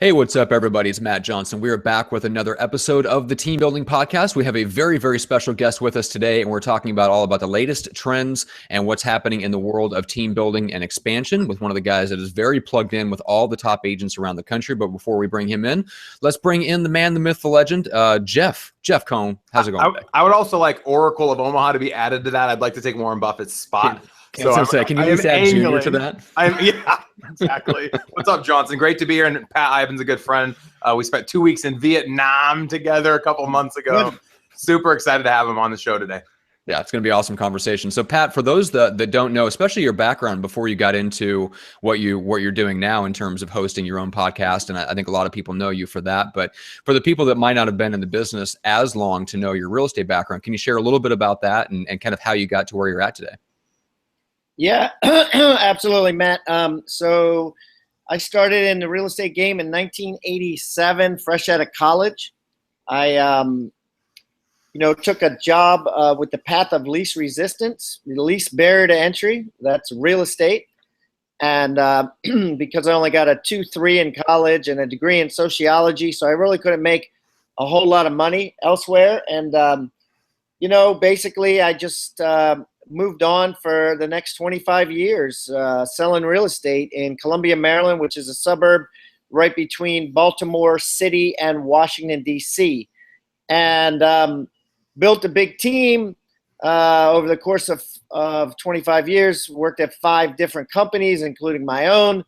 Hey, what's up, everybody? It's Matt Johnson. We are back with another episode of the Team Building Podcast. We have a very, very special guest with us today, and we're talking about all about the latest trends and what's happening in the world of team building and expansion with one of the guys that is very plugged in with all the top agents around the country. But before we bring him in, let's bring in the man, the myth, the legend, Jeff Cohn. How's it going? I would also like Oracle of Omaha to be added to that. I'd like to take Warren Buffett's spot. Can you just add Junior to that? Yeah, exactly. What's up, Johnson? Great to be here. And Pat Hiban's a good friend. We spent 2 weeks in Vietnam together a couple months ago. Super excited to have him on the show today. Yeah, it's going to be an awesome conversation. So, Pat, for those that don't know, especially your background before you got into what you're doing now in terms of hosting your own podcast, and I think a lot of people know you for that. But for the people that might not have been in the business as long to know your real estate background, can you share a little bit about that and kind of how you got to where you're at today? Yeah, absolutely, Matt. So I started in the real estate game in 1987, fresh out of college. I, took a job with the path of least resistance, least barrier to entry. That's real estate. And because I only got a 2.3 in college and a degree in sociology, so I really couldn't make a whole lot of money elsewhere. And, basically I just moved on for the next 25 years selling real estate in Columbia, Maryland, which is a suburb right between Baltimore City and Washington, D.C. And built a big team over the course of 25 years, worked at 5 different companies, including my own.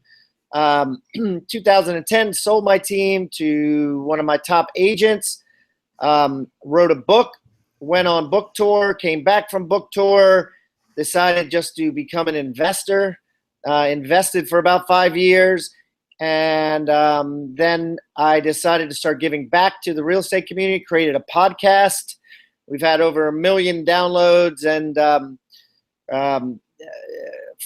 2010, sold my team to one of my top agents, wrote a book, went on book tour, came back from book tour, decided just to become an investor, invested for about 5 years. And then I decided to start giving back to the real estate community, created a podcast. We've had over 1 million downloads and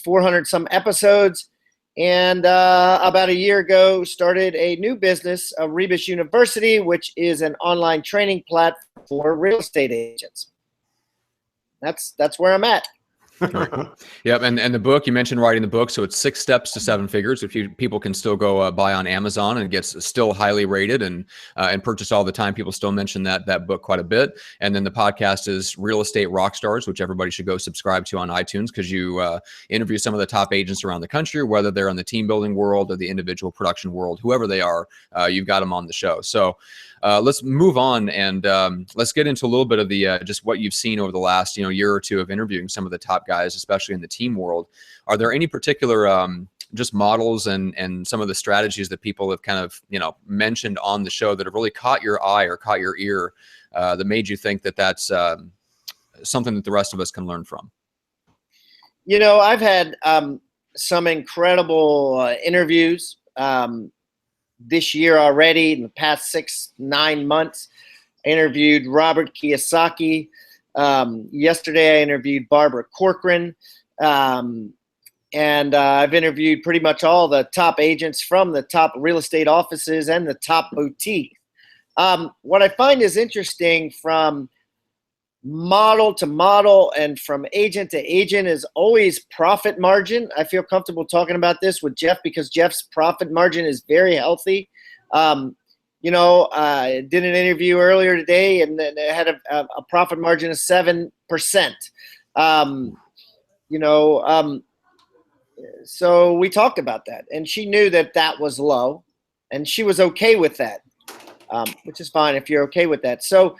400 some episodes. And about a year ago, started a new business, Rebus University, which is an online training platform for real estate agents. That's where I'm at. Very cool. Yep. And the book, you mentioned writing the book. So it's 6 Steps to 7 Figures. If people can still go buy on Amazon, and it gets still highly rated and purchased all the time. People still mention that book quite a bit. And then the podcast is Real Estate Rockstars, which everybody should go subscribe to on iTunes, because you interview some of the top agents around the country, whether they're in the team building world or the individual production world, whoever they are, you've got them on the show. So let's move on and let's get into a little bit of the just what you've seen over the last year or two of interviewing some of the top guys, especially in the team world. Are there any particular just models and some of the strategies that people have kind of mentioned on the show that have really caught your eye or caught your ear that made you think that that's something that the rest of us can learn from? I've had some incredible interviews this year already. In the past 6-9 months, I interviewed Robert Kiyosaki. Yesterday I interviewed Barbara Corcoran. And I've interviewed pretty much all the top agents from the top real estate offices and the top boutique. What I find is interesting from model to model and from agent to agent is always profit margin. I feel comfortable talking about this with Jeff because Jeff's profit margin is very healthy. I did an interview earlier today and it had a profit margin of 7%. So we talked about that, and she knew that was low, and she was okay with that, which is fine if you're okay with that. So,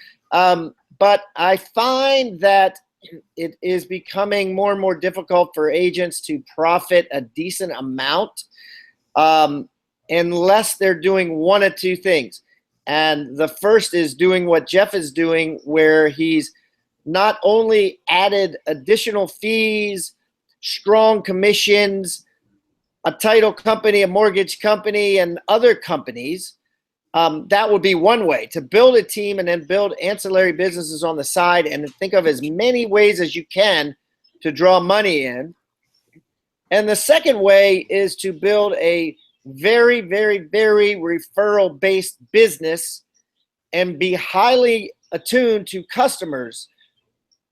but I find that it is becoming more and more difficult for agents to profit a decent amount unless they're doing one of two things. And the first is doing what Jeff is doing, where he's not only added additional fees, strong commissions, a title company, a mortgage company, and other companies. That would be one way to build a team and then build ancillary businesses on the side and think of as many ways as you can to draw money in. And the second way is to build a very, very, very referral-based business and be highly attuned to customers,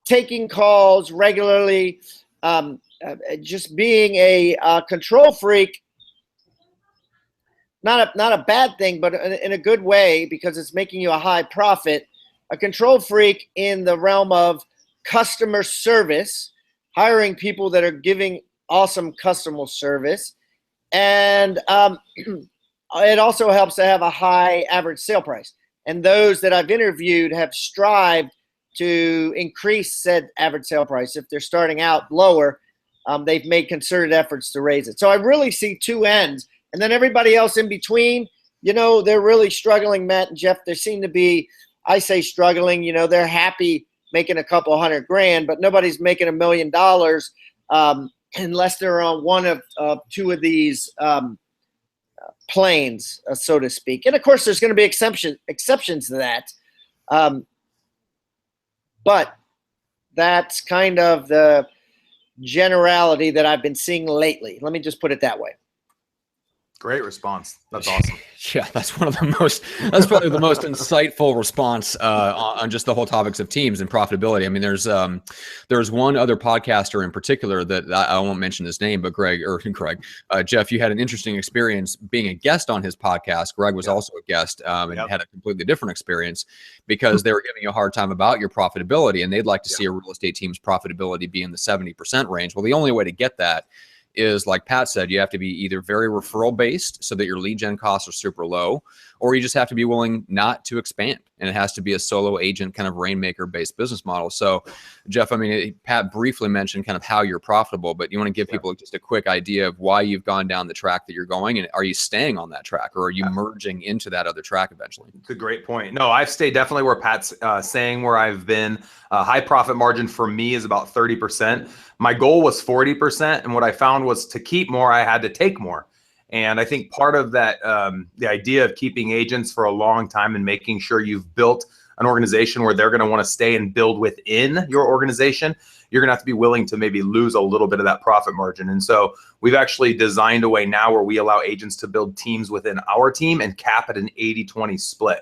taking calls regularly, just being a control freak not a bad thing, but in a good way, because it's making you a high profit, a control freak in the realm of customer service, hiring people that are giving awesome customer service. And it also helps to have a high average sale price. And those that I've interviewed have strived to increase said average sale price. If they're starting out lower, they've made concerted efforts to raise it. So I really see two ends. And then everybody else in between, they're really struggling, Matt and Jeff. They seem to be, I say struggling, they're happy making a couple $100,000, but nobody's making $1 million unless they're on one of two of these planes, so to speak. And of course, there's going to be exceptions to that. But that's kind of the generality that I've been seeing lately. Let me just put it that way. Great response. That's awesome. Yeah, that's probably the most insightful response on just the whole topics of teams and profitability. I mean, there's one other podcaster in particular that I won't mention his name, but Jeff, you had an interesting experience being a guest on his podcast. Greg was also a guest and had a completely different experience because they were giving you a hard time about your profitability, and they'd like to see a real estate team's profitability be in the 70% range. Well, the only way to get that is, like Pat said, you have to be either very referral based so that your lead gen costs are super low, or you just have to be willing not to expand. And it has to be a solo agent kind of rainmaker based business model. So Jeff, I mean, Pat briefly mentioned kind of how you're profitable, but you want to give people just a quick idea of why you've gone down the track that you're going, and are you staying on that track, or are you merging into that other track eventually? It's a great point. No, I've stayed definitely where Pat's saying where I've been. High profit margin for me is about 30%. My goal was 40%. And what I found was to keep more, I had to take more. And I think part of that, the idea of keeping agents for a long time and making sure you've built an organization where they're going to want to stay and build within your organization, you're going to have to be willing to maybe lose a little bit of that profit margin. And so we've actually designed a way now where we allow agents to build teams within our team and cap at an 80-20 split.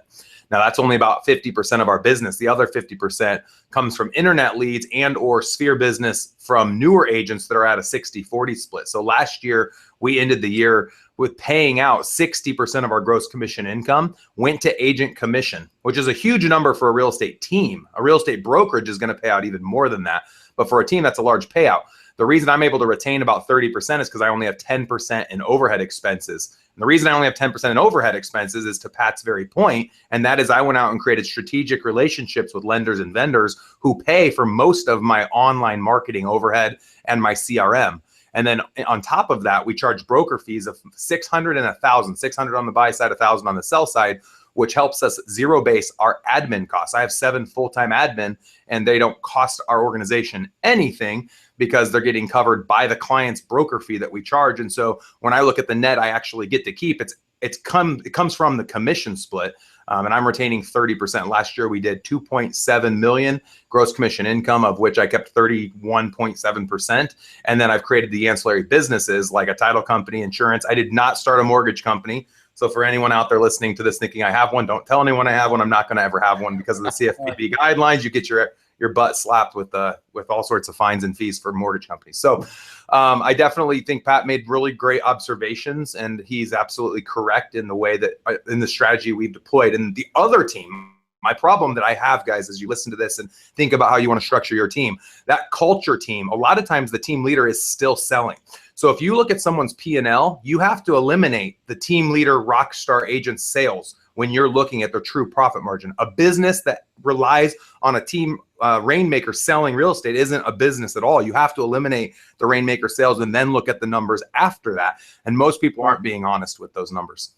Now, that's only about 50% of our business. The other 50% comes from internet leads and or sphere business from newer agents that are at a 60-40 split. So last year, we ended the year with paying out 60% of our gross commission income went to agent commission, which is a huge number for a real estate team. A real estate brokerage is going to pay out even more than that. But for a team, that's a large payout. The reason I'm able to retain about 30% is because I only have 10% in overhead expenses. And the reason I only have 10% in overhead expenses is to Pat's very point, and that is I went out and created strategic relationships with lenders and vendors who pay for most of my online marketing overhead and my CRM. And then on top of that, we charge broker fees of $600 and $1,000, $600 on the buy side, $1,000 on the sell side, which helps us zero base our admin costs. I have 7 full-time admin, and they don't cost our organization anything because they're getting covered by the client's broker fee that we charge. And so when I look at the net I actually get to keep, it comes from the commission split, and I'm retaining 30%. Last year we did 2.7 million gross commission income, of which I kept 31.7%. And then I've created the ancillary businesses like a title company, insurance. I did not start a mortgage company. So for anyone out there listening to this thinking I have one, don't tell anyone I have one. I'm not going to ever have one because of the CFPB guidelines. You get your butt slapped with all sorts of fines and fees for mortgage companies. So I definitely think Pat made really great observations, and he's absolutely correct in the way that in the strategy we've deployed. And the other team, my problem that I have, guys, as you listen to this and think about how you want to structure your team, that culture team, a lot of times the team leader is still selling. So if you look at someone's P&L, you have to eliminate the team leader rockstar agent sales when you're looking at their true profit margin. A business that relies on a team rainmaker selling real estate isn't a business at all. You have to eliminate the rainmaker sales and then look at the numbers after that. And most people aren't being honest with those numbers.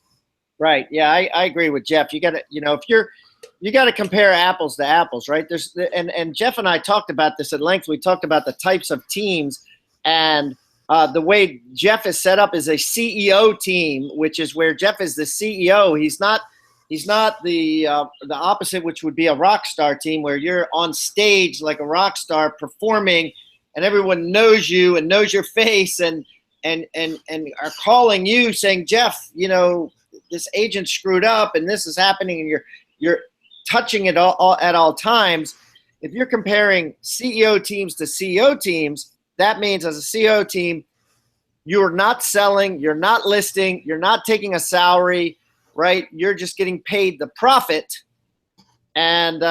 Right. Yeah, I agree with Jeff. You got to, you got to compare apples to apples, right? And Jeff and I talked about this at length. We talked about the types of teams, and the way Jeff is set up is a CEO team, which is where Jeff is the CEO. He's not the opposite, which would be a rock star team where you're on stage like a rock star performing, and everyone knows you and knows your face and are calling you saying, Jeff, this agent screwed up and this is happening, and you're touching it all at all times. If you're comparing CEO teams to CEO teams, that means as a CEO team, you're not selling, you're not listing, you're not taking a salary, right? You're just getting paid the profit. And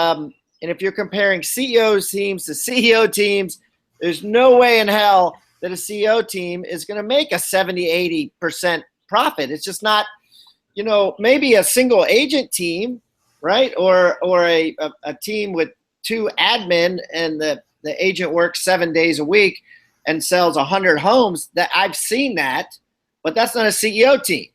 if you're comparing CEOs teams to CEO teams, there's no way in hell that a CEO team is going to make a 70, 80% profit. It's just not, maybe a single agent team, right? Or a team with 2 admin and the agent works 7 days a week and sells 100 homes. That I've seen that, but that's not a CEO team,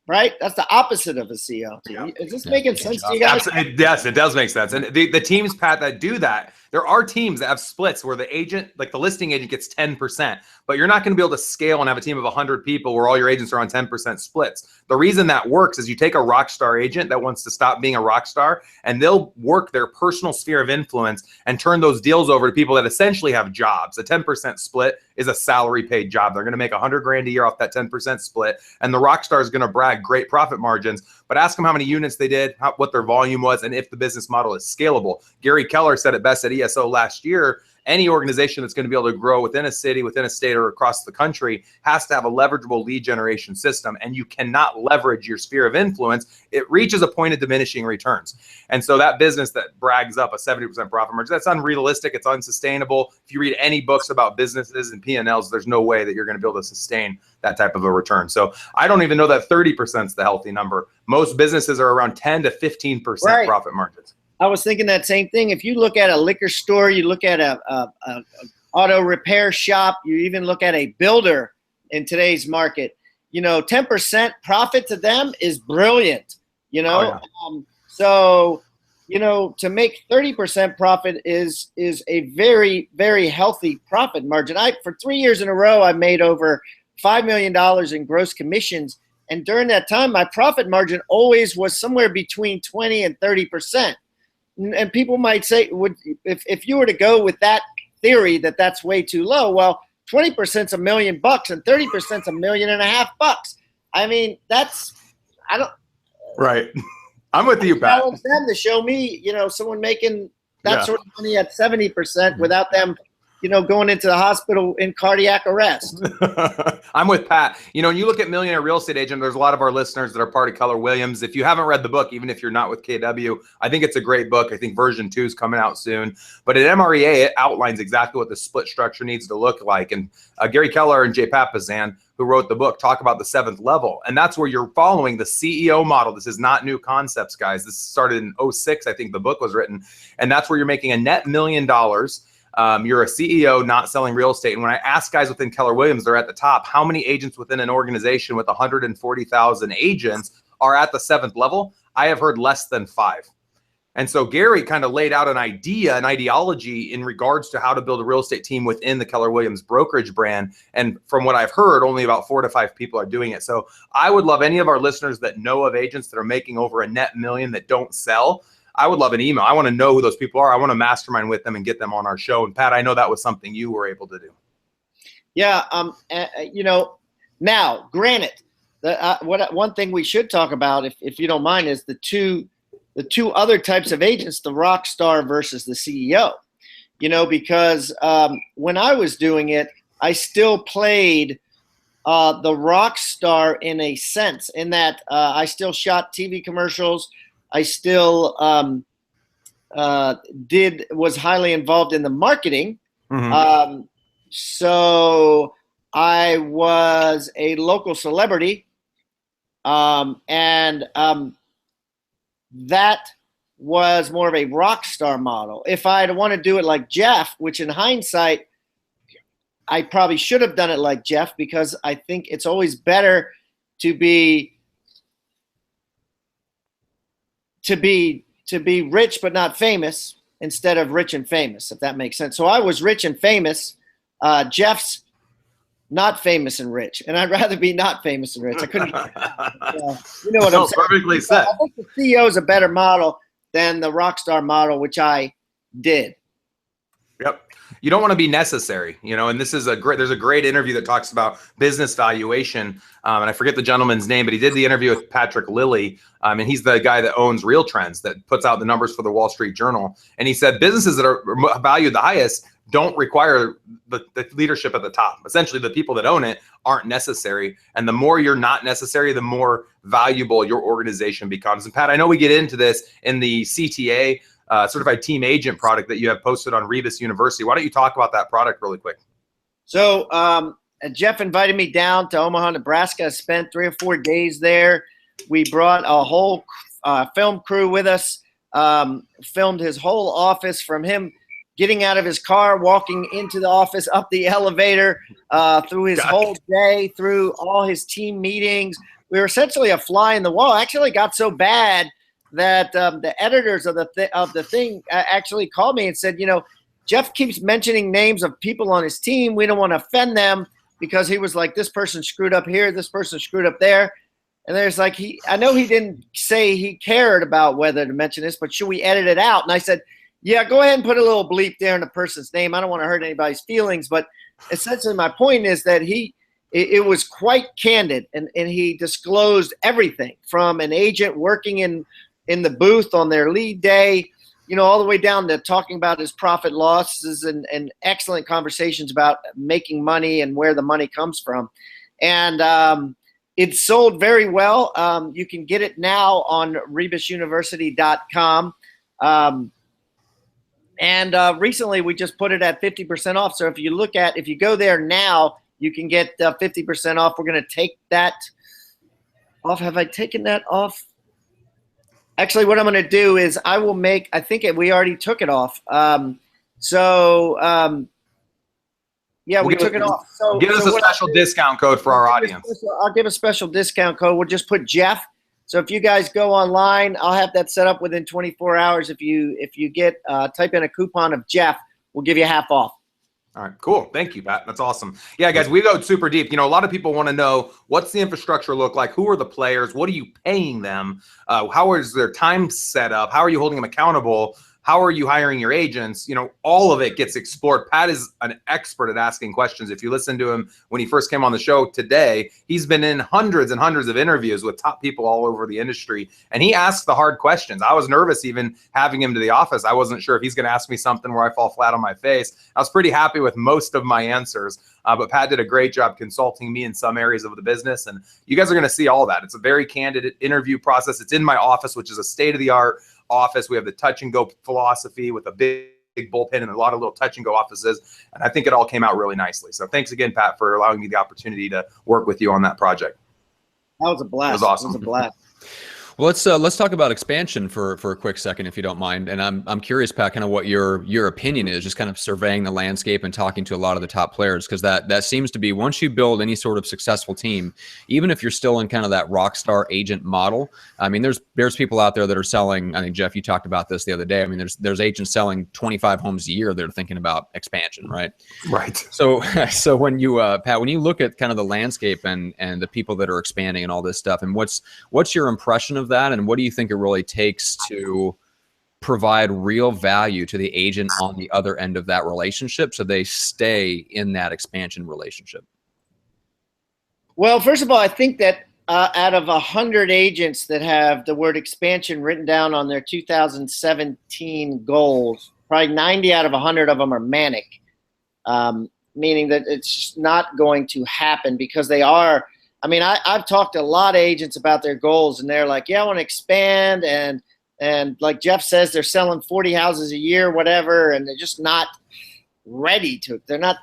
right? That's the opposite of a CEO team. Yeah. Is this making sense to you guys? Yes, it does make sense. And the teams, Pat, that do that, there are teams that have splits where the agent, like the listing agent, gets 10%, but you're not going to be able to scale and have a team of 100 people where all your agents are on 10% splits. The reason that works is you take a rock star agent that wants to stop being a rock star, and they'll work their personal sphere of influence and turn those deals over to people that essentially have jobs. A 10% split is a salary paid job. They're going to make 100 grand a year off that 10% split, and the rock star is going to brag great profit margins, but ask them how many units they did, what their volume was, and if the business model is scalable. Gary Keller said it best at ESO last year. Any organization that's going to be able to grow within a city, within a state, or across the country has to have a leverageable lead generation system, and you cannot leverage your sphere of influence. It reaches a point of diminishing returns. And so that business that brags up a 70% profit margin, that's unrealistic. It's unsustainable. If you read any books about businesses and P&Ls, there's no way that you're going to be able to sustain that type of a return. So I don't even know that 30% is the healthy number. Most businesses are around 10 to 15% profit margins. I was thinking that same thing. If you look at a liquor store, you look at a auto repair shop, you even look at a builder in today's market, 10% profit to them is brilliant, So, to make 30% profit is a very, very healthy profit margin. For 3 years in a row, I made over $5 million in gross commissions. And during that time, my profit margin always was somewhere between 20 and 30%. And people might say, if you were to go with that theory that that's way too low, well, 20% is $1 million and 30% is $1.5 million. I mean, Right. I'm with you, Pat. Challenge them to show me, someone making that sort of money at 70% without them, going into the hospital in cardiac arrest. I'm with Pat. When you look at Millionaire Real Estate Agent, there's a lot of our listeners that are part of Keller Williams. If you haven't read the book, even if you're not with KW, I think it's a great book. I think version 2 is coming out soon. But at MREA, it outlines exactly what the split structure needs to look like. And Gary Keller and Jay Papasan, who wrote the book, talk about the 7th level. And that's where you're following the CEO model. This is not new concepts, guys. This started in 2006, I think the book was written. And that's where you're making a net $1 million. You're a CEO not selling real estate. And when I ask guys within Keller Williams, they're at the top, how many agents within an organization with 140,000 agents are at the 7th level? I have heard less than 5. And so Gary kind of laid out an ideology in regards to how to build a real estate team within the Keller Williams brokerage brand. And from what I've heard, only about 4 to 5 people are doing it. So I would love any of our listeners that know of agents that are making over a net $1 million that don't sell. I would love an email. I want to know who those people are. I want to mastermind with them and get them on our show. And Pat, I know that was something you were able to do. Yeah. Now granted, one thing we should talk about, if you don't mind, is the two other types of agents, the rock star versus the CEO, because when I was doing it, I still played the rock star in a sense, in that I still shot TV commercials. I still was highly involved in the marketing. Mm-hmm. So I was a local celebrity. And that was more of a rock star model. If I'd want to do it like Jeff, which in hindsight, I probably should have done it like Jeff, because I think it's always better to be rich but not famous instead of rich and famous, if that makes sense. So I was rich and famous. Jeff's not famous and rich, and I'd rather be not famous and rich. I couldn't. You know what I'm saying? Perfectly said. I think the CEO is a better model than the rockstar model, which I did. Yep. You don't want to be necessary, and this is there's a great interview that talks about business valuation. And I forget the gentleman's name, but he did the interview with Patrick Lilly. And he's the guy that owns Real Trends, that puts out the numbers for the Wall Street Journal. And he said businesses that are valued the highest don't require the leadership at the top. Essentially, the people that own it aren't necessary. And the more you're not necessary, the more valuable your organization becomes. And Pat, I know we get into this in the CTA, Certified Team Agent product that you have posted on Rebus University. Why don't you talk about that product really quick? So Jeff invited me down to Omaha, Nebraska. I spent 3 or 4 days there. We brought a whole film crew with us, filmed his whole office, from him getting out of his car, walking into the office, up the elevator, through his whole day, through all his team meetings. We were essentially a fly in the wall. Actually got so bad that the editors of the thing actually called me and said, you know, Jeff keeps mentioning names of people on his team. We don't want to offend them, because he was like, this person screwed up here, this person screwed up there. And there's like, I know he didn't say he cared about whether to mention this, but should we edit it out? And I said, yeah, go ahead and put a little bleep there in the person's name. I don't want to hurt anybody's feelings, but essentially my point is that it was quite candid, and he disclosed everything from an agent working in the booth on their lead day, you know, all the way down to talking about his profit losses and excellent conversations about making money and where the money comes from. And it sold very well. You can get it now on rebusuniversity.com. And recently we just put it at 50% off. So if you go there now, you can get 50% off. We're going to take that off. Have I taken that off? Actually, what I'm going to do is we already took it off. Yeah, we took it off. So give us a special discount code for our audience. I'll give a special discount code. We'll just put Jeff. So if you guys go online, I'll have that set up within 24 hours. If you get type in a coupon of Jeff, we'll give you half off. All right, cool. Thank you, Pat. That's awesome. Yeah, guys, we go super deep. You know, a lot of people want to know, what's the infrastructure look like? Who are the players? What are you paying them? How is their time set up? How are you holding them accountable? How are you hiring your agents? You know, all of it gets explored. Pat is an expert at asking questions. If you listen to him when he first came on the show today, he's been in hundreds and hundreds of interviews with top people all over the industry, and he asks the hard questions. I was nervous even having him to the office. I wasn't sure if he's going to ask me something where I fall flat on my face. I was pretty happy with most of my answers, but Pat did a great job consulting me in some areas of the business, and you guys are going to see all that. It's a very candid interview process. It's in my office, which is a state-of-the-art office. We have the touch and go philosophy with a big bullpen and a lot of little touch and go offices. And I think it all came out really nicely. So thanks again, Pat, for allowing me the opportunity to work with you on that project. That was a blast. It was awesome. It was a blast. Well, let's talk about expansion for a quick second, if you don't mind. And I'm curious, Pat, kind of what your opinion is, just kind of surveying the landscape and talking to a lot of the top players, because that seems to be, once you build any sort of successful team, even if you're still in kind of that rockstar agent model. I mean, there's people out there that are selling. I think, Jeff, you talked about this the other day. I mean, there's agents selling 25 homes a year that are thinking about expansion, right? Right. So when you Pat, when you look at kind of the landscape and the people that are expanding and all this stuff, and what's your impression of that, and what do you think it really takes to provide real value to the agent on the other end of that relationship so they stay in that expansion relationship? Well, first of all, I think that out of 100 agents that have the word expansion written down on their 2017 goals, probably 90 out of 100 of them are manic, meaning that it's just not going to happen, because they are. I mean, I've talked to a lot of agents about their goals, and they're like, yeah, I want to expand. And like Jeff says, they're selling 40 houses a year, whatever, and they're just not ready to. They're not,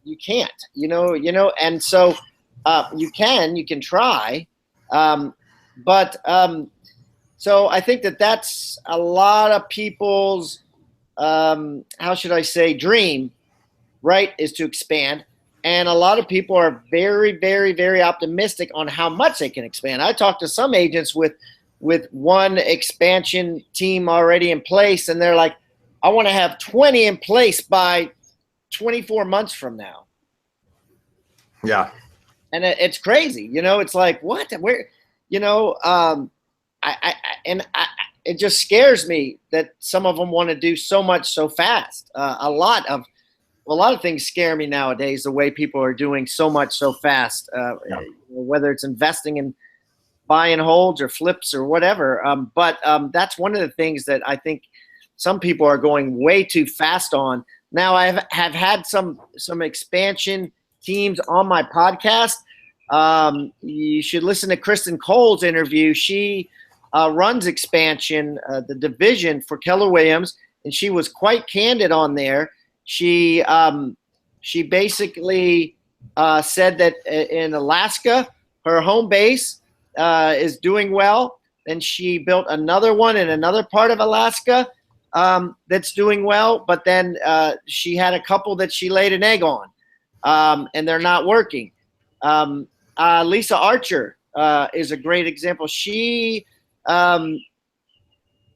you can't, you know, and so you can try. So I think that's a lot of people's, how should I say, dream, right, is to expand. And a lot of people are very, very, very optimistic on how much they can expand. I talked to some agents with one expansion team already in place, and they're like, I want to have 20 in place by 24 months from now. Yeah. And it's crazy. You know, it's like, what? Where, you know, it just scares me that some of them want to do so much so fast. A lot of things scare me nowadays, the way people are doing so much so fast, whether it's investing in buy and holds or flips or whatever. But that's one of the things that I think some people are going way too fast on. Now I have had some expansion teams on my podcast. You should listen to Kristen Cole's interview. She runs expansion, the division for Keller Williams, and she was quite candid on there. She basically said that in Alaska, her home base is doing well, and she built another one in another part of Alaska that's doing well, but then she had a couple that she laid an egg on, and they're not working. Lisa Archer is a great example. She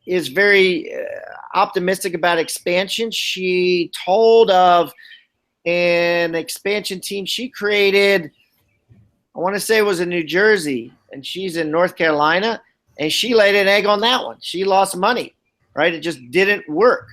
is very optimistic about expansion. She told of an expansion team she created, I want to say it was in New Jersey, and she's in North Carolina, and she laid an egg on that one. She lost money, right? It just didn't work.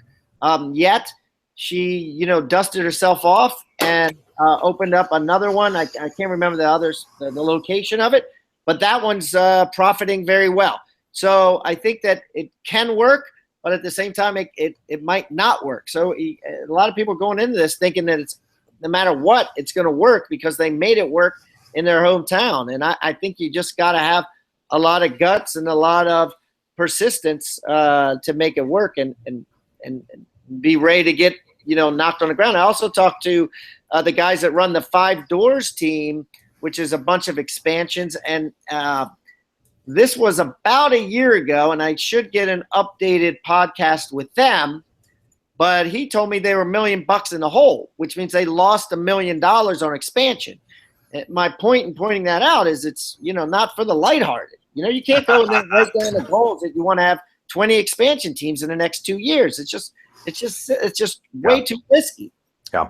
Yet she, dusted herself off and opened up another one. I can't remember the location of it, but that one's profiting very well. So I think that it can work, but at the same time, it might not work. So a lot of people going into this thinking that it's no matter what, it's going to work because they made it work in their hometown. And I think you just got to have a lot of guts and a lot of persistence to make it work and be ready to get, knocked on the ground. I also talked to the guys that run the 5 Doors team, which is a bunch of expansions. And this was about a year ago, and I should get an updated podcast with them. But he told me they were $1 million in the hole, which means they lost $1 million on expansion. And my point in pointing that out is it's, not for the lighthearted. You can't go and then write down the goals that you want to have 20 expansion teams in the next 2 years. It's just way too risky. Yeah.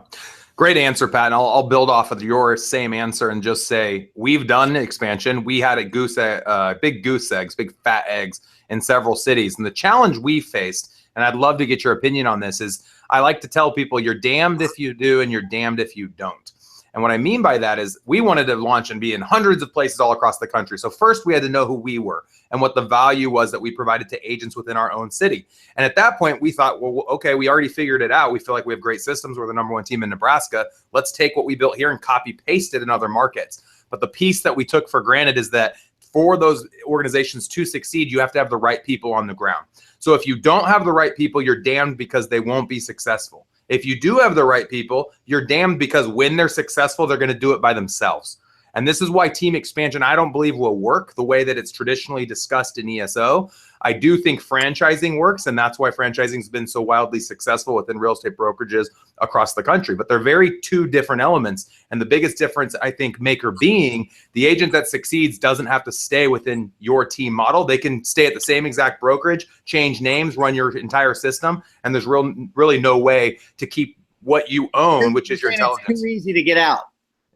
Great answer, Pat. And I'll build off of your same answer and just say we've done expansion. We had big goose eggs, big fat eggs in several cities. And the challenge we faced, and I'd love to get your opinion on this, is I like to tell people you're damned if you do and you're damned if you don't. And what I mean by that is we wanted to launch and be in hundreds of places all across the country. So first we had to know who we were and what the value was that we provided to agents within our own city. And at that point, we thought, well, okay, we already figured it out. We feel like we have great systems. We're the #1 team in Nebraska. Let's take what we built here and copy paste it in other markets. But the piece that we took for granted is that for those organizations to succeed, you have to have the right people on the ground. So if you don't have the right people, you're damned because they won't be successful. If you do have the right people, you're damned because when they're successful, they're going to do it by themselves. And this is why team expansion, I don't believe, will work the way that it's traditionally discussed in ESO. I do think franchising works, and that's why franchising has been so wildly successful within real estate brokerages across the country. But they're very two different elements. And the biggest difference, I think, maker being the agent that succeeds doesn't have to stay within your team model. They can stay at the same exact brokerage, change names, run your entire system, and there's really no way to keep what you own, which is your intelligence. It's too easy to get out.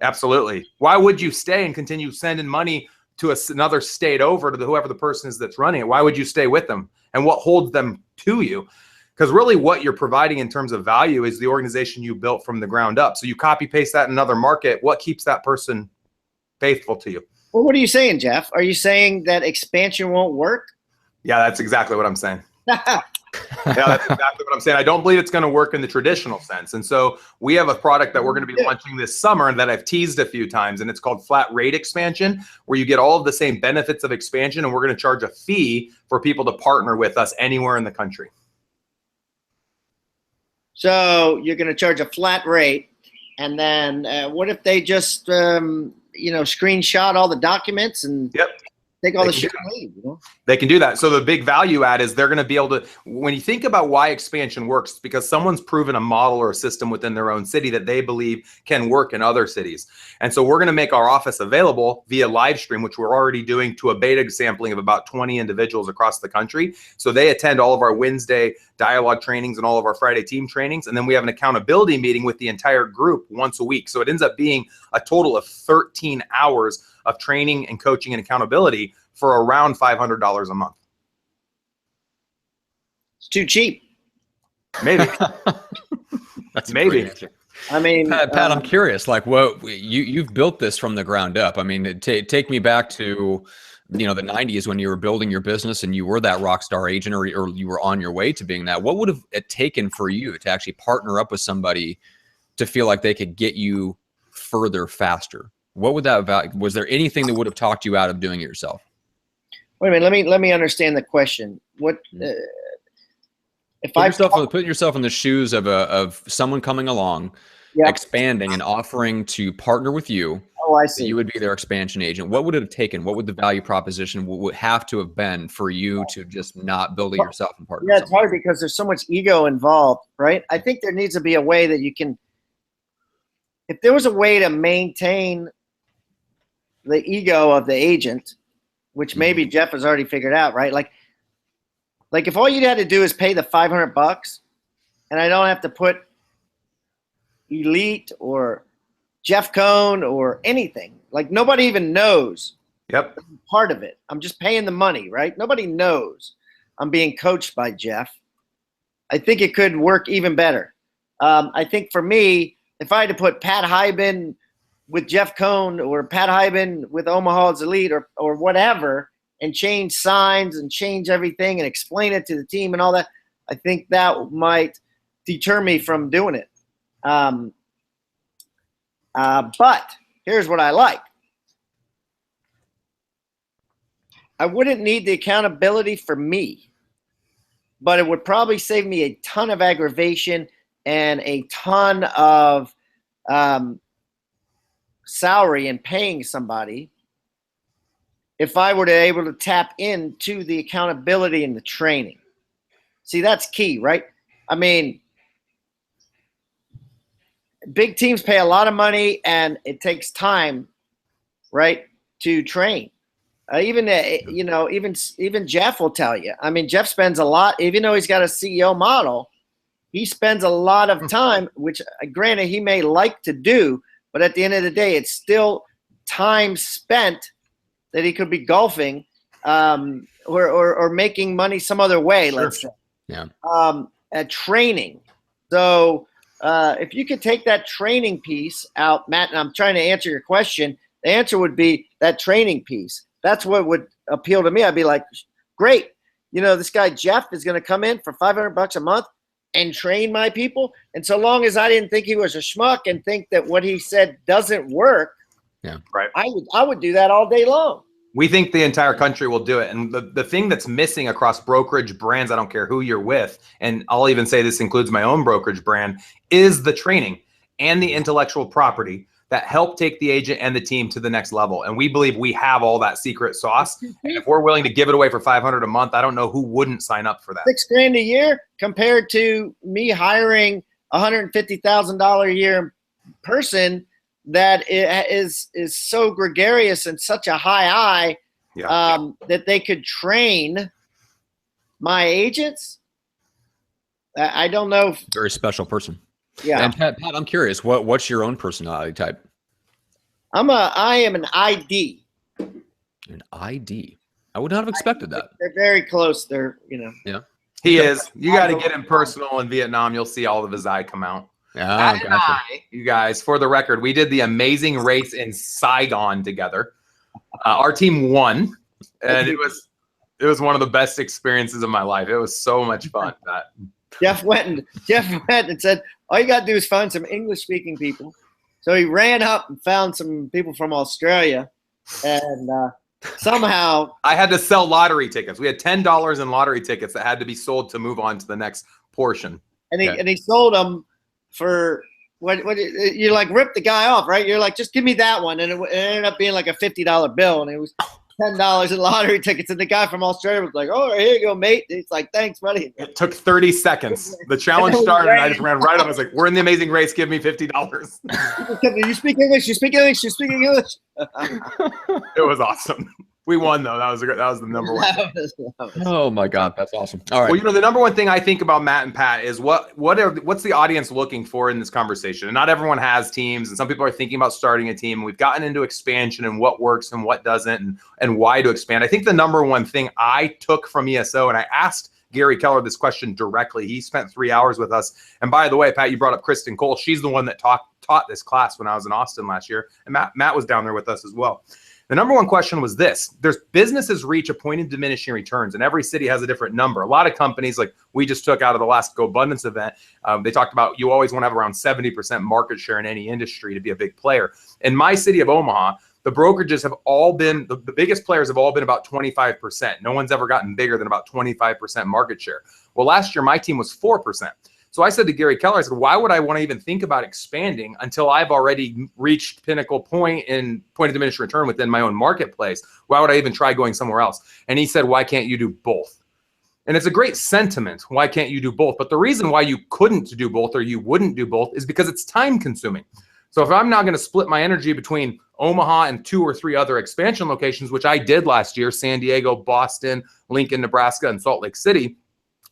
Absolutely. Why would you stay and continue sending money to another state over to whoever the person is that's running it? Why would you stay with them? And what holds them to you? Because really what you're providing in terms of value is the organization you built from the ground up. So you copy paste that in another market. What keeps that person faithful to you? Well, what are you saying, Jeff? Are you saying that expansion won't work? Yeah, that's exactly what I'm saying. Yeah, that's exactly what I'm saying. I don't believe it's going to work in the traditional sense. And so we have a product that we're going to be launching this summer that I've teased a few times, and it's called flat rate expansion, where you get all of the same benefits of expansion, and we're going to charge a fee for people to partner with us anywhere in the country. So you're going to charge a flat rate, and then what if they just screenshot all the documents and take all the shit and leave, They can do that. So the big value add is they're going to be able to, when you think about why expansion works, it's because someone's proven a model or a system within their own city that they believe can work in other cities. And so we're going to make our office available via live stream, which we're already doing to a beta sampling of about 20 individuals across the country. So they attend all of our Wednesday dialogue trainings and all of our Friday team trainings. And then we have an accountability meeting with the entire group once a week. So it ends up being a total of 13 hours of training and coaching and accountability for around $500 a month. It's too cheap. Maybe. That's maybe. I mean, Pat, I'm curious. Like, what you've built this from the ground up. I mean, take me back to you know, the 90s when you were building your business and you were that rock star agent, or you were on your way to being that, what would have it taken for you to actually partner up with somebody to feel like they could get you further faster? What would that value? Was there anything that would have talked you out of doing it yourself? Wait a minute. Let me understand the question. What if Put yourself in the shoes of someone coming along, expanding and offering to partner with you? Oh, I see. You would be their expansion agent. What would it have taken? What would the value proposition would have to have been for you to just not build it yourself and partner? Yeah, it's hard because there's so much ego involved, right? I think there needs to be a way that you can. If there was a way to maintain the ego of the agent, which maybe Jeff has already figured out, right? Like if all you had to do is pay the $500 and I don't have to put Elite or Jeff Cohn or anything, like nobody even knows part of it. I'm just paying the money, right? Nobody knows I'm being coached by Jeff. I think it could work even better. I think for me, if I had to put Pat Hiban with Jeff Cohn or Pat Hiban with Omaha's Elite or whatever, and change signs and change everything and explain it to the team and all that, I think that might deter me from doing it. But here's what I like. I wouldn't need the accountability for me, but it would probably save me a ton of aggravation and a ton of salary and paying somebody if I were able to tap into the accountability and the training. See, that's key, right? I mean, big teams pay a lot of money and it takes time, right, to train. Even Jeff will tell you. I mean, Jeff spends a lot, even though he's got a CEO model, he spends a lot of time, which granted he may like to do, but at the end of the day, it's still time spent that he could be golfing or making money some other way, let's say. Yeah. At training. So if you could take that training piece out, Matt, and I'm trying to answer your question, the answer would be that training piece. That's what would appeal to me. I'd be like, great. You know, this guy Jeff is going to come in for $500 a month and train my people. And so long as I didn't think he was a schmuck and think that what he said doesn't work, right, I would do that all day long. We think the entire country will do it. And the thing that's missing across brokerage brands, I don't care who you're with, and I'll even say this includes my own brokerage brand, is the training and the intellectual property that help take the agent and the team to the next level. And we believe we have all that secret sauce. And if we're willing to give it away for $500 a month, I don't know who wouldn't sign up for that. $6,000 a year compared to me hiring $150,000 a year person that is so gregarious and such a high eye that they could train my agents. I don't know. Very special person. Yeah. And Pat, I'm curious, what's your own personality type? I am an ID. An ID. I would not have expected that. They're very close. They're, you know. Yeah. He is. You got to get him personal in Vietnam. You'll see all of his eye come out. Yeah, gotcha. You guys, for the record, we did the amazing race in Saigon together. Our team won, and it was one of the best experiences of my life. It was so much fun. Jeff went and said, all you got to do is find some English-speaking people. So he ran up and found some people from Australia, and somehow I had to sell lottery tickets. We had $10 in lottery tickets that had to be sold to move on to the next portion. And he sold them for what you like ripped the guy off, right? You're like, just give me that one, and it ended up being like a $50 bill, and it was $10 in lottery tickets, and the guy from Australia was like, "Oh, here you go, mate." He's like, "Thanks, buddy." It took 30 seconds. The challenge started, and I just ran right up. I was like, "We're in the amazing race. Give me $50." You speak English. You speak English. You speak English. It was awesome. We won though. That was the number one. Oh my God, that's awesome. All right. Well, you know, the number one thing I think about Matt and Pat is what's the audience looking for in this conversation? And not everyone has teams, and some people are thinking about starting a team. And we've gotten into expansion and what works and what doesn't, and why to expand. I think the number one thing I took from ESO, and I asked Gary Keller this question directly. He spent 3 hours with us. And by the way, Pat, you brought up Kristen Cole. She's the one that taught this class when I was in Austin last year, and Matt was down there with us as well. The number one question was this: there's businesses reach a point of diminishing returns, and every city has a different number. A lot of companies, like we just took out of the last Go Abundance event, they talked about you always want to have around 70% market share in any industry to be a big player. In my city of Omaha, the brokerages have all been, the biggest players have all been about 25%. No one's ever gotten bigger than about 25% market share. Well, last year, my team was 4%. So I said to Gary Keller, I said, why would I want to even think about expanding until I've already reached pinnacle point of diminished return within my own marketplace? Why would I even try going somewhere else? And he said, why can't you do both? And it's a great sentiment. Why can't you do both? But the reason why you couldn't do both or you wouldn't do both is because it's time consuming. So if I'm not going to split my energy between Omaha and 2 or 3 other expansion locations, which I did last year, San Diego, Boston, Lincoln, Nebraska, and Salt Lake City,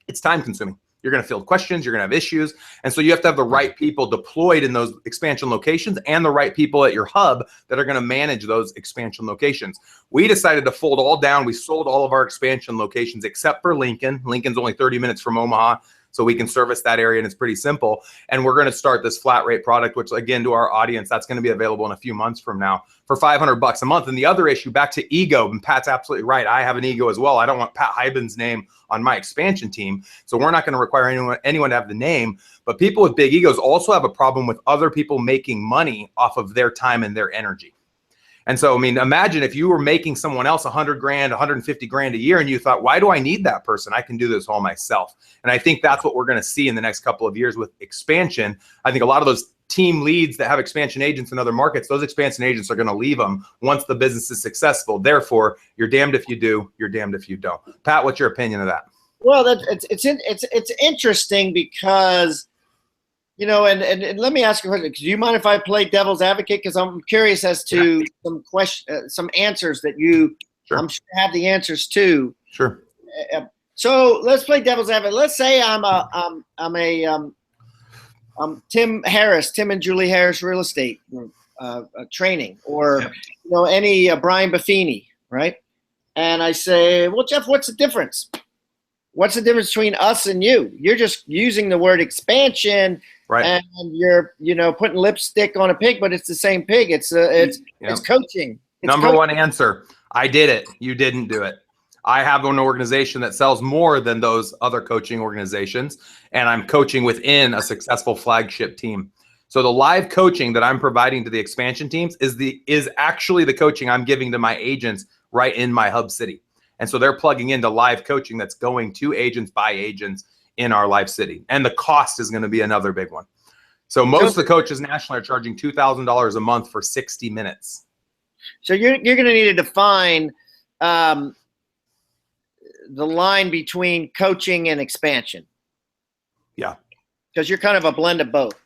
it's time consuming. You're going to field questions, you're going to have issues. And so you have to have the right people deployed in those expansion locations and the right people at your hub that are going to manage those expansion locations. We decided to fold all down. We sold all of our expansion locations except for Lincoln. Lincoln's only 30 minutes from Omaha, so we can service that area, and it's pretty simple. And we're going to start this flat rate product, which again, to our audience, that's going to be available in a few months from now for $500 a month. And the other issue, back to ego, and Pat's absolutely right. I have an ego as well. I don't want Pat Hiban's name on my expansion team. So we're not going to require anyone to have the name, but people with big egos also have a problem with other people making money off of their time and their energy. And so, I mean, imagine if you were making someone else 100 grand, 150 grand a year, and you thought, why do I need that person? I can do this all myself. And I think that's what we're going to see in the next couple of years with expansion. I think a lot of those team leads that have expansion agents in other markets, those expansion agents are going to leave them once the business is successful. Therefore, you're damned if you do, you're damned if you don't. Pat, what's your opinion of that? Well, it's interesting because, you know, and let me ask you a question. Do you mind if I play devil's advocate? Because I'm curious as to some answers that you, Sure. I'm sure have the answers to. Sure. So let's play devil's advocate. Let's say I'm Tim and Julie Harris real estate training, or you know, any Brian Buffini, right? And I say, well, Jeff, what's the difference? What's the difference between us and you? You're just using the word expansion. Right. And you're, you know, putting lipstick on a pig, but it's the same pig. It's coaching. Number one answer. I did it. You didn't do it. I have an organization that sells more than those other coaching organizations, and I'm coaching within a successful flagship team. So the live coaching that I'm providing to the expansion teams is actually the coaching I'm giving to my agents right in my hub city. And so they're plugging into live coaching that's going to agents by agents in our live city. And the cost is going to be another big one. So most of the coaches nationally are charging $2,000 a month for 60 minutes. So you're going to need to define the line between coaching and expansion. Yeah. Because you're kind of a blend of both.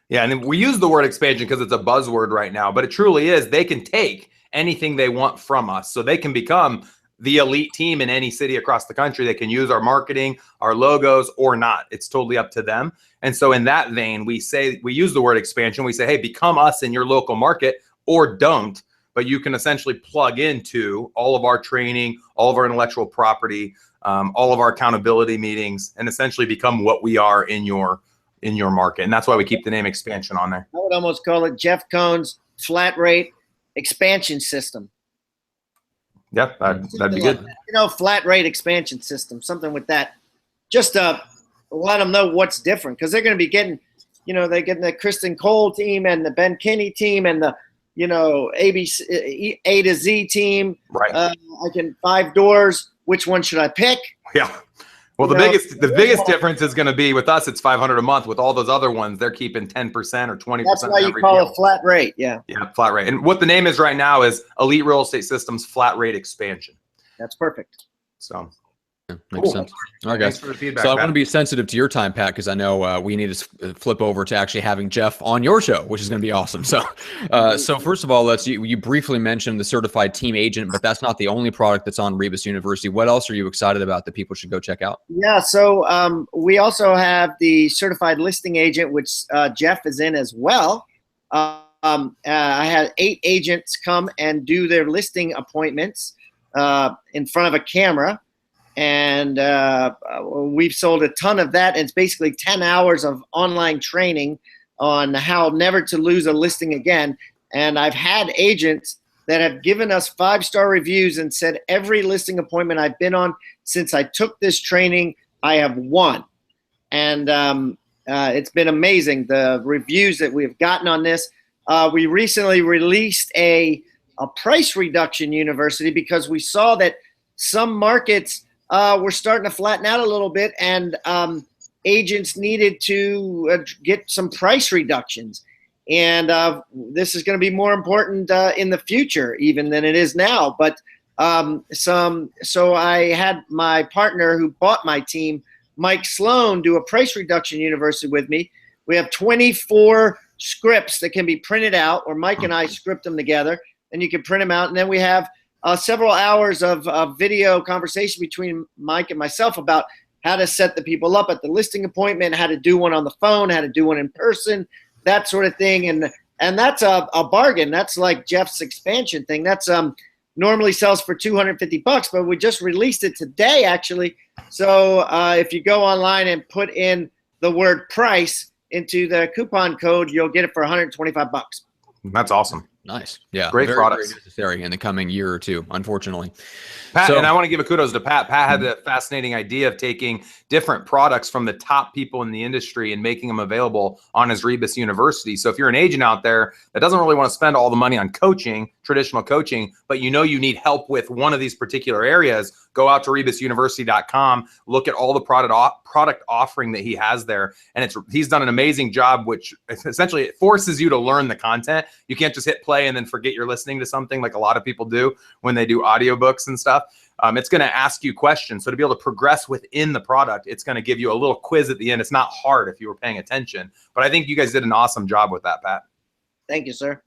Yeah, and we use the word expansion because it's a buzzword right now, but it truly is. They can take anything they want from us. So they can become the elite team in any city across the country. They can use our marketing, our logos, or not. It's totally up to them. And so in that vein, we use the word expansion. We say, hey, become us in your local market, or don't. But you can essentially plug into all of our training, all of our intellectual property, all of our accountability meetings, and essentially become what we are in your market. And that's why we keep the name expansion on there. I would almost call it Jeff Cohn's flat rate expansion system. Yeah, that'd be good. You know, flat rate expansion system, something with that. Just to let them know what's different, because they're going to be getting, you know, they're getting the Kristen Cole team and the Ben Kinney team and the, you know, ABC, A to Z team. Right. I can 5 doors. Which one should I pick? Yeah. Well, the biggest difference is going to be with us. It's $500 a month. With all those other ones, they're keeping 10% or 20%. That's why you call it flat rate. Yeah. Yeah, flat rate. And what the name is right now is Elite Real Estate Systems Flat Rate Expansion. That's perfect. So. Yeah, makes sense. All right, guys. Thanks for the feedback, so I Pat. want to be sensitive to your time, Pat, because I know we need to flip over to actually having Jeff on your show, which is going to be awesome. So, so first of all, you briefly mentioned the certified team agent, but that's not the only product that's on Rebus University. What else are you excited about that people should go check out? Yeah, so we also have the certified listing agent, which Jeff is in as well. I had 8 agents come and do their listing appointments in front of a camera. And we've sold a ton of that. And it's basically 10 hours of online training on how never to lose a listing again. And I've had agents that have given us 5-star reviews and said every listing appointment I've been on since I took this training, I have won. And it's been amazing, the reviews that we've gotten on this. We recently released a price reduction university because we saw that some markets were starting to flatten out a little bit, and agents needed to get some price reductions. And this is going to be more important in the future even than it is now. But so I had my partner who bought my team, Mike Sloan, do a price reduction university with me. We have 24 scripts that can be printed out, or Mike and I script them together, and you can print them out. And then we have several hours of video conversation between Mike and myself about how to set the people up at the listing appointment, how to do one on the phone, how to do one in person, that sort of thing. And that's a bargain. That's like Jeff's expansion thing. That's normally sells for $250, but we just released it today, actually. So if you go online and put in the word price into the coupon code, you'll get it for $125. That's awesome. Nice. Yeah. Great products. Very necessary in the coming year or two, unfortunately. Pat, and I want to give a kudos to Pat. Pat had the fascinating idea of taking different products from the top people in the industry and making them available on his Rebus University. So if you're an agent out there that doesn't really want to spend all the money on coaching, traditional coaching, but you know you need help with one of these particular areas, go out to rebusuniversity.com, look at all the product offering that he has there. And he's done an amazing job, which essentially it forces you to learn the content. You can't just hit play and then forget you're listening to something like a lot of people do when they do audiobooks and stuff. It's going to ask you questions. So to be able to progress within the product, it's going to give you a little quiz at the end. It's not hard if you were paying attention, but I think you guys did an awesome job with that, Pat. Thank you, sir.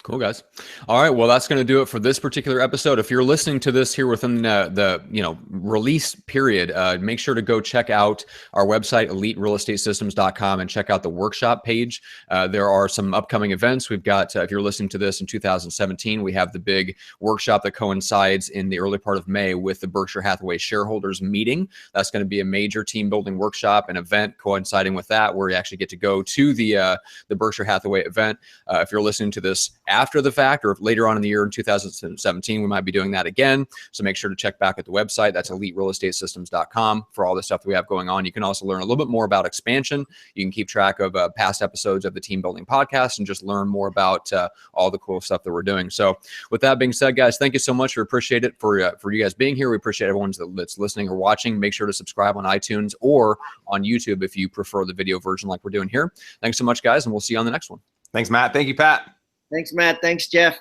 Cool, guys. All right. Well, that's going to do it for this particular episode. If you're listening to this here within the release period, make sure to go check out our website, eliterealestatesystems.com, and check out the workshop page. There are some upcoming events. We've got, if you're listening to this in 2017, we have the big workshop that coincides in the early part of May with the Berkshire Hathaway shareholders meeting. That's going to be a major team building workshop, an event coinciding with that, where you actually get to go to the Berkshire Hathaway event. If you're listening to this after the fact, or if later on in the year in 2017, we might be doing that again. So make sure to check back at the website. That's eliterealestatesystems.com for all the stuff that we have going on. You can also learn a little bit more about expansion. You can keep track of past episodes of the Team Building Podcast and just learn more about all the cool stuff that we're doing. So with that being said, guys, thank you so much. We appreciate it for you guys being here. We appreciate everyone that's listening or watching. Make sure to subscribe on iTunes or on YouTube if you prefer the video version like we're doing here. Thanks so much, guys, and we'll see you on the next one. Thanks, Matt. Thank you, Pat. Thanks, Matt. Thanks, Jeff.